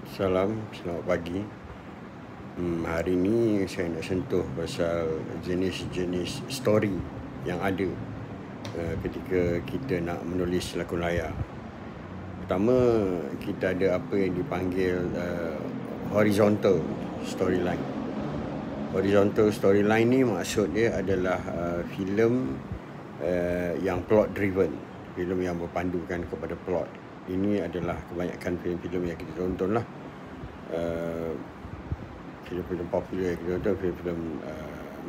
Selamat pagi. Hari ni saya nak sentuh pasal jenis-jenis story yang ada ketika kita nak menulis lakon layar. Pertama, kita ada apa yang dipanggil horizontal storyline. Horizontal storyline ni maksud dia adalah filem yang plot driven, filem yang berpandukan kepada plot. Ini adalah kebanyakan filem-filem yang kita tonton lah. Filem-filem popular yang kita tonton, filem-filem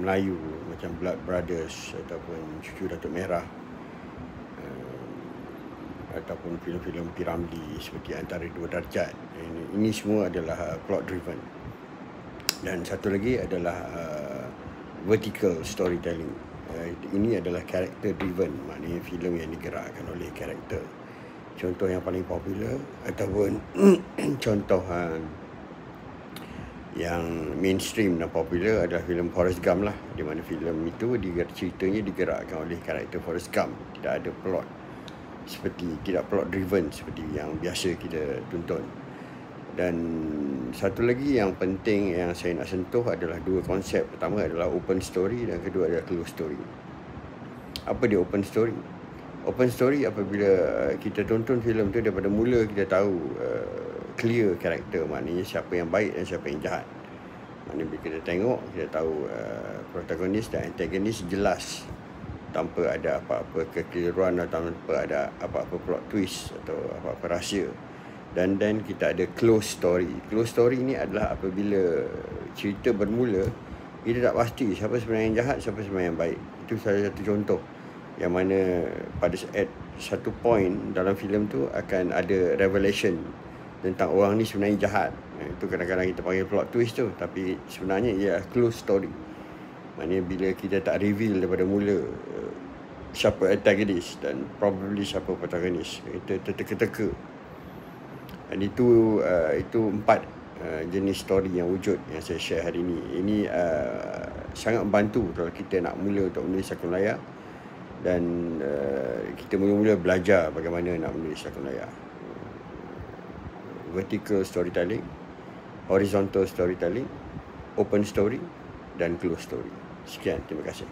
Melayu macam Blood Brothers ataupun Cucu Datuk Merah, ataupun filem-filem P.Ramlee seperti Antara Dua Darjat. Ini semua adalah plot driven. Dan satu lagi adalah vertical storytelling. Ini adalah character driven, maknanya filem yang digerakkan oleh karakter. Contoh yang paling popular ataupun contoh yang mainstream dan popular adalah filem Forrest Gump lah, di mana filem itu ceritanya digerakkan oleh karakter Forrest Gump. Tidak ada plot tidak plot driven seperti yang biasa kita tonton. Dan satu lagi yang penting yang saya nak sentuh adalah dua konsep. Pertama adalah open story dan kedua adalah closed story. Apa dia open story? Open story apabila kita tonton filem tu daripada mula kita tahu clear karakter, maknanya siapa yang baik dan siapa yang jahat. Maknanya bila kita tengok, kita tahu protagonis dan antagonis jelas, tanpa ada apa-apa kekeliruan atau tanpa ada apa-apa plot twist atau apa-apa rahsia. Dan kita ada close story. Close story ni adalah apabila cerita bermula, kita tak pasti siapa sebenarnya yang jahat, siapa sebenarnya yang baik. Itu salah satu contoh yang mana pada satu point dalam filem tu akan ada revelation tentang orang ni sebenarnya jahat. Itu kadang-kadang kita panggil plot twist tu, tapi sebenarnya ia close story. Maknanya bila kita tak reveal daripada mula siapa antagonis dan probably siapa protagonis, kita terteka-teka. Dan itu 4 jenis story yang wujud yang saya share hari ini. Ini sangat membantu kalau kita nak mula untuk menulis lakon layar, dan kita mula-mula belajar bagaimana nak menulis lakon layar. Vertical storytelling, horizontal storytelling, open story dan closed story. Sekian, terima kasih.